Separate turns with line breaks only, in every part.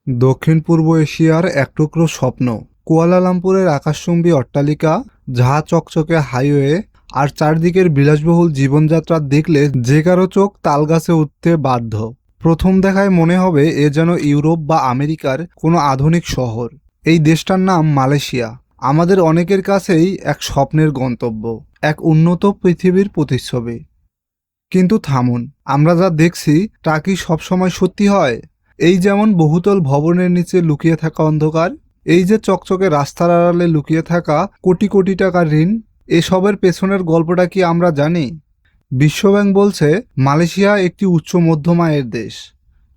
দক্ষিণ পূর্ব এশিয়ার এক টুকরো স্বপ্ন। কুয়ালালামপুরের আকাশচুম্বী অট্টালিকা, ঝাঁ চকচকে হাইওয়ে আর চারদিকের বিলাসবহুল জীবনযাত্রা দেখলে যে কারো চোখ তালগাছে উঠতে বাধ্য। প্রথম দেখায় মনে হবে এ যেন ইউরোপ বা আমেরিকার কোনো আধুনিক শহর। এই দেশটার নাম মালয়েশিয়া। আমাদের অনেকের কাছেই এক স্বপ্নের গন্তব্য, এক উন্নত পৃথিবীর প্রতিচ্ছবি। কিন্তু থামুন, আমরা যা দেখছি তা কি সবসময় সত্যি হয়? এই যেমন বহুতল ভবনের নিচে লুকিয়ে থাকা অন্ধকার, এই যে চকচকে রাস্তার আড়ালে লুকিয়ে থাকা কোটি কোটি টাকার ঋণ, এসবের পেছনের গল্পটা কি আমরা জানি? বিশ্বব্যাংক বলছে মালয়েশিয়া একটি উচ্চ মধ্যম আয়ের দেশ।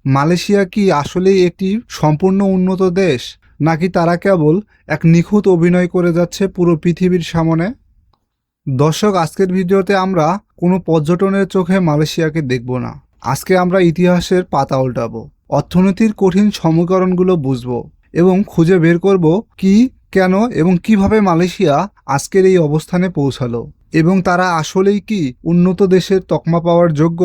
মালয়েশিয়া কি আসলেই একটি সম্পূর্ণ উন্নত দেশ, নাকি তারা কেবল এক নিখুঁত অভিনয় করে যাচ্ছে পুরো পৃথিবীর সামনে? দর্শক, আজকের ভিডিওতে আমরা কোনো পর্যটনের চোখে মালয়েশিয়াকে দেখব না। আজকে আমরা ইতিহাসের পাতা উল্টাবো, অর্থনীতির কঠিন সমীকরণগুলো বুঝবো এবং খুঁজে বের করব কি, কেন এবং কিভাবে মালয়েশিয়া আজকের এই অবস্থানে পৌঁছালো, এবং তারা আসলেই কি উন্নত দেশের তকমা পাওয়ার যোগ্য।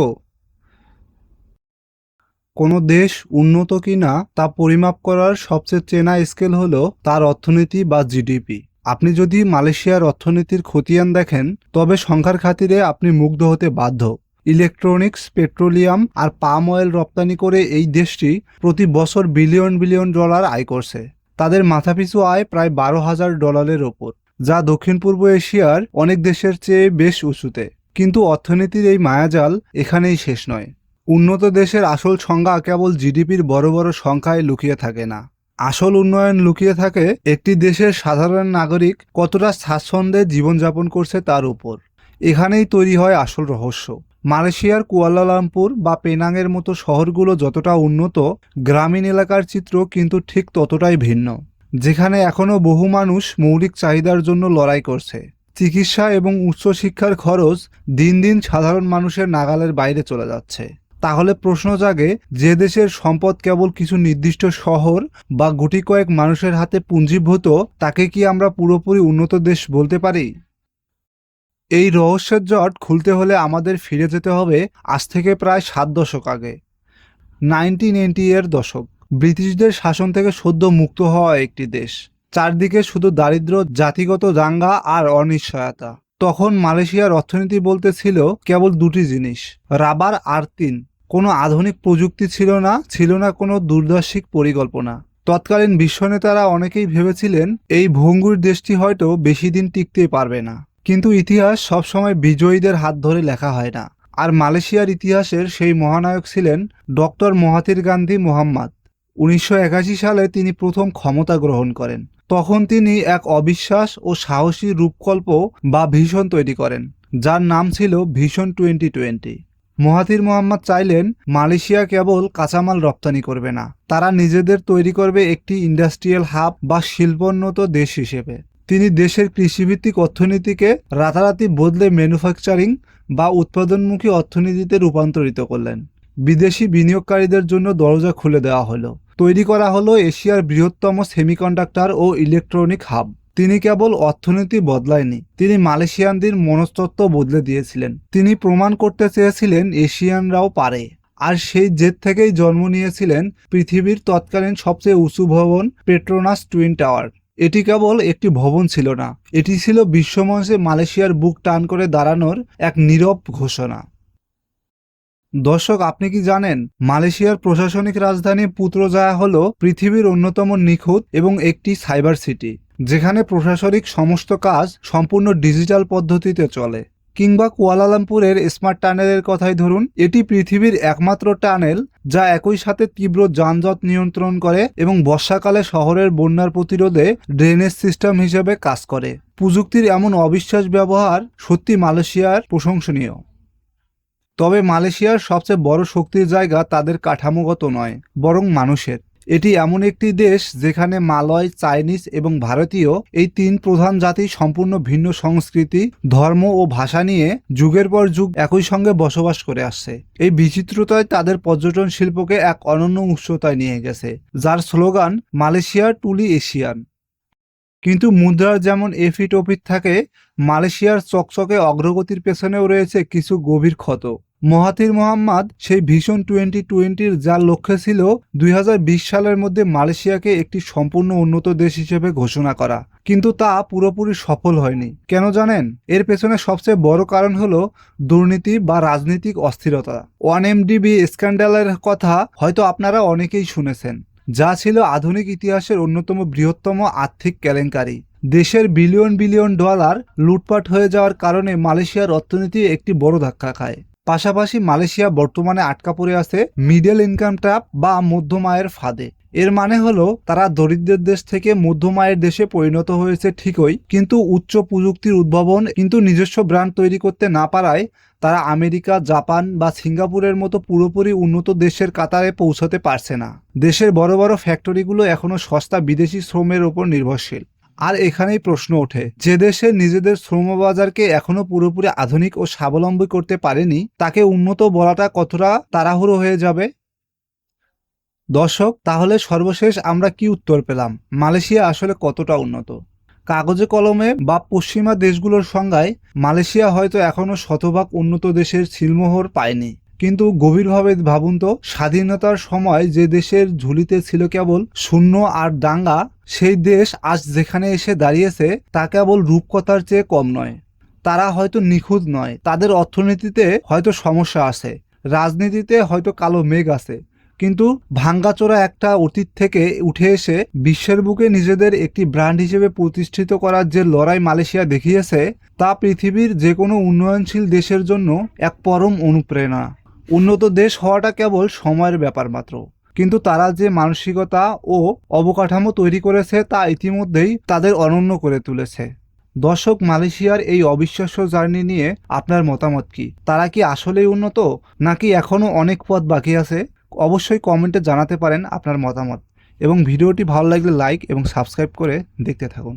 কোনো দেশ উন্নত কিনা তা পরিমাপ করার সবচেয়ে চেনা স্কেল হলো তার অর্থনীতি বা জিডিপি। আপনি যদি মালয়েশিয়ার অর্থনীতির খতিয়ান দেখেন, তবে সংখ্যার খাতিরে আপনি মুগ্ধ হতে বাধ্য। ইলেকট্রনিক্স, পেট্রোলিয়াম আর পাম অয়েল রপ্তানি করে এই দেশটি প্রতি বছর বিলিয়ন বিলিয়ন ডলার আয় করছে। তাদের মাথাপিছু আয় প্রায় $12,000 ওপর, যা দক্ষিণ পূর্ব এশিয়ার অনেক দেশের চেয়ে বেশ উঁচুতে। কিন্তু অর্থনীতির এই মায়াজাল এখানেই শেষ নয়। উন্নত দেশের আসল সংজ্ঞা কেবল জিডিপির বড় বড় সংখ্যায় লুকিয়ে থাকে না। আসল উন্নয়ন লুকিয়ে থাকে একটি দেশের সাধারণ নাগরিক কতটা স্বাচ্ছন্দ্যে জীবনযাপন করছে তার উপর। এখানেই তৈরি হয় আসল রহস্য। মালয়েশিয়ার কুয়ালালামপুর বা পেনাংয়ের মতো শহরগুলো যতটা উন্নত, গ্রামীণ এলাকার চিত্র কিন্তু ঠিক ততটাই ভিন্ন। যেখানে এখনও বহু মানুষ মৌলিক চাহিদার জন্য লড়াই করছে। চিকিৎসা এবং উচ্চশিক্ষার খরচ দিন দিন সাধারণ মানুষের নাগালের বাইরে চলে যাচ্ছে। তাহলে প্রশ্ন জাগে, যে দেশের সম্পদ কেবল কিছু নির্দিষ্ট শহর বা গুটি কয়েক মানুষের হাতে পুঞ্জীভূত, তাকে কি আমরা পুরোপুরি উন্নত দেশ বলতে পারি? এই রহস্যের জট খুলতে হলে আমাদের ফিরে যেতে হবে আজ থেকে প্রায় 7 দশক আগে। 1980 এর দশক। ব্রিটিশদের শাসন থেকে সদ্য মুক্ত হওয়া একটি দেশ। চারদিকে শুধু দারিদ্র্য, জাতিগত দাঙ্গা আর অনিশ্চয়তা। তখন মালয়েশিয়ার অর্থনীতি বলতে ছিল কেবল দুটি জিনিস, রাবার আর টিন। কোনো আধুনিক প্রযুক্তি ছিল না, ছিল না কোনো দূরদর্শিক পরিকল্পনা। তৎকালীন বিশ্বনেতারা অনেকেই ভেবেছিলেন এই ভঙ্গুর দেশটি হয়তো বেশি দিন টিকতেই পারবে না। কিন্তু ইতিহাস সবসময় বিজয়ীদের হাত ধরে লেখা হয় না। আর মালয়েশিয়ার ইতিহাসের সেই মহানায়ক ছিলেন ডক্টর মহাথির গান্ধী মোহাম্মদ। 1981 সালে তিনি প্রথম ক্ষমতা গ্রহণ করেন। তখন তিনি এক অবিশ্বাস ও সাহসী রূপকল্প বা ভিশন তৈরি করেন, যার নাম ছিল ভিশন 2020। মহাথির মোহাম্মদ চাইলেন মালয়েশিয়া কেবল কাঁচামাল রপ্তানি করবে না, তারা নিজেদের তৈরি করবে একটি ইন্ডাস্ট্রিয়াল হাব বা শিল্পোন্নত দেশ হিসেবে। তিনি দেশের কৃষিভিত্তিক অর্থনীতিকে রাতারাতি বদলে ম্যানুফ্যাকচারিং বা উৎপাদনমুখী অর্থনীতিতে রূপান্তরিত করলেন। বিদেশি বিনিয়োগকারীদের জন্য দরজা খুলে দেওয়া হলো। তৈরি করা হলো এশিয়ার বৃহত্তম সেমিকন্ডাক্টর ও ইলেকট্রনিক হাব। তিনি কেবল অর্থনীতি বদলায়নি, তিনি মালয়েশিয়ানদের মনস্তত্ত্ব বদলে দিয়েছিলেন। তিনি প্রমাণ করতে চেয়েছিলেন এশিয়ানরাও পারে। আর সেই জেদ থেকেই জন্ম নিয়েছিলেন পৃথিবীর তৎকালীন সবচেয়ে উঁচু ভবন, পেট্রোনাস টুইন টাওয়ার। এটি কেবল একটি ভবন ছিল না, এটি ছিল বিশ্বমঞ্চে মালয়েশিয়ার বুক টান করে দাঁড়ানোর এক নীরব ঘোষণা। দর্শক, আপনি কি জানেন মালয়েশিয়ার প্রশাসনিক রাজধানী পুত্রজায়া হল পৃথিবীর অন্যতম নিখুঁত এবং একটি সাইবার সিটি, যেখানে প্রশাসনিক সমস্ত কাজ সম্পূর্ণ ডিজিটাল পদ্ধতিতে চলে। কিংবা কুয়ালালামপুরের স্মার্ট টানেলের কথাই ধরুন, এটি পৃথিবীর একমাত্র টানেল যা একই সাথে তীব্র যানজট নিয়ন্ত্রণ করে এবং বর্ষাকালে শহরের বন্যার প্রতিরোধে ড্রেনেজ সিস্টেম হিসেবে কাজ করে। প্রযুক্তির এমন অবিশ্বাস ব্যবহার সত্যি মালয়েশিয়ার প্রশংসনীয়। তবে মালয়েশিয়ার সবচেয়ে বড় শক্তির জায়গা তাদের কাঠামোগত নয়, বরং মানুষের। এটি এমন একটি দেশ যেখানে মালয়, চাইনিজ এবং ভারতীয় এই তিন প্রধান জাতি সম্পূর্ণ ভিন্ন সংস্কৃতি, ধর্ম ও ভাষা নিয়ে যুগের পর যুগ একই সঙ্গে বসবাস করে আসছে। এই বিচিত্রতায় তাদের পর্যটন শিল্পকে এক অনন্য উচ্চতায় নিয়ে গেছে, যার স্লোগান মালয়েশিয়া টুলি এশিয়ান। কিন্তু মুদ্রার যেমন এফিট ওপিট থাকে, মালয়েশিয়ার চকচকে অগ্রগতির পেছনেও রয়েছে কিছু গভীর ক্ষত। মহাথির মোহাম্মদ সেই ভিশন 2020-র যার লক্ষ্য ছিল 2020 সালের মধ্যে মালয়েশিয়াকে একটি সম্পূর্ণ উন্নত দেশ হিসেবে ঘোষণা করা, কিন্তু তা পুরোপুরি সফল হয়নি। কেন জানেন? এর পেছনে সবচেয়ে বড় কারণ হলো দুর্নীতি বা রাজনৈতিক অস্থিরতা। 1MDB স্ক্যান্ডালের কথা হয়তো আপনারা অনেকেই শুনেছেন, যা ছিল আধুনিক ইতিহাসের অন্যতম বৃহত্তম আর্থিক কেলেঙ্কারি। দেশের বিলিয়ন বিলিয়ন ডলার লুটপাট হয়ে যাওয়ার কারণে মালয়েশিয়ার অর্থনীতি একটি বড় ধাক্কা খায়। পাশাপাশি মালয়েশিয়া বর্তমানে আটকা পড়ে আছে মিডল ইনকাম ট্র্যাপ বা মধ্যম আয়ের ফাঁদে। এর মানে হলো তারা দরিদ্রের দেশ থেকে মধ্যম আয়ের দেশে পরিণত হয়েছে ঠিকই, কিন্তু উচ্চ প্রযুক্তির উদ্ভাবন কিন্তু নিজস্ব ব্র্যান্ড তৈরি করতে না পারায় তারা আমেরিকা, জাপান বা সিঙ্গাপুরের মতো পুরোপুরি উন্নত দেশের কাতারে পৌঁছাতে পারছে না। দেশের বড় বড় ফ্যাক্টরিগুলো এখনো সস্তা বিদেশি শ্রমের ওপর নির্ভরশীল। আর এখানেই প্রশ্ন ওঠে, যে দেশে নিজেদের শ্রমবাজারকে এখনো পুরোপুরি আধুনিক ও স্বাবলম্বী করতে পারেনি, তাকে উন্নত বলাটা কতটা তাড়াহুড়ো হয়ে যাবে? দর্শক, তাহলে সর্বশেষ আমরা কি উত্তর পেলাম? মালয়েশিয়া আসলে কতটা উন্নত? কাগজে কলমে বা পশ্চিমা দেশগুলোর সংজ্ঞায় মালয়েশিয়া হয়তো এখনো শতভাগ উন্নত দেশের সিলমোহর পায়নি, কিন্তু গভীরভাবে ভাবুন তো, স্বাধীনতার সময় যে দেশের ঝুলিতে ছিল কেবল শূন্য আর দাঙ্গা, সেই দেশ আজ যেখানে এসে দাঁড়িয়েছে তা কেবল রূপকথার চেয়ে কম নয়। তারা হয়তো নিখুঁত নয়, তাদের অর্থনীতিতে হয়তো সমস্যা আছে, রাজনীতিতে হয়তো কালো মেঘ আছে, কিন্তু ভাঙ্গাচোরা একটা অতীত থেকে উঠে এসে বিশ্বের বুকে নিজেদের একটি ব্র্যান্ড হিসেবে প্রতিষ্ঠিত করার যে লড়াই মালয়েশিয়া দেখিয়েছে, তা পৃথিবীর যে কোনো উন্নয়নশীল দেশের জন্য এক পরম অনুপ্রেরণা। উন্নত দেশ হওয়াটা কেবল সময়ের ব্যাপার মাত্র, কিন্তু তারা যে মানসিকতা ও অবকাঠামো তৈরি করেছে তা ইতিমধ্যেই তাদের অনন্য করে তুলেছে। দর্শক, মালয়েশিয়ার এই অবিশ্বাস্য জার্নি নিয়ে আপনার মতামত কি? তারা কি আসলেই উন্নত, নাকি এখনও অনেক পথ বাকি আছে? অবশ্যই কমেন্টে জানাতে পারেন আপনার মতামত, এবং ভিডিওটি ভালো লাগলে লাইক এবং সাবস্ক্রাইব করে দেখতে থাকুন।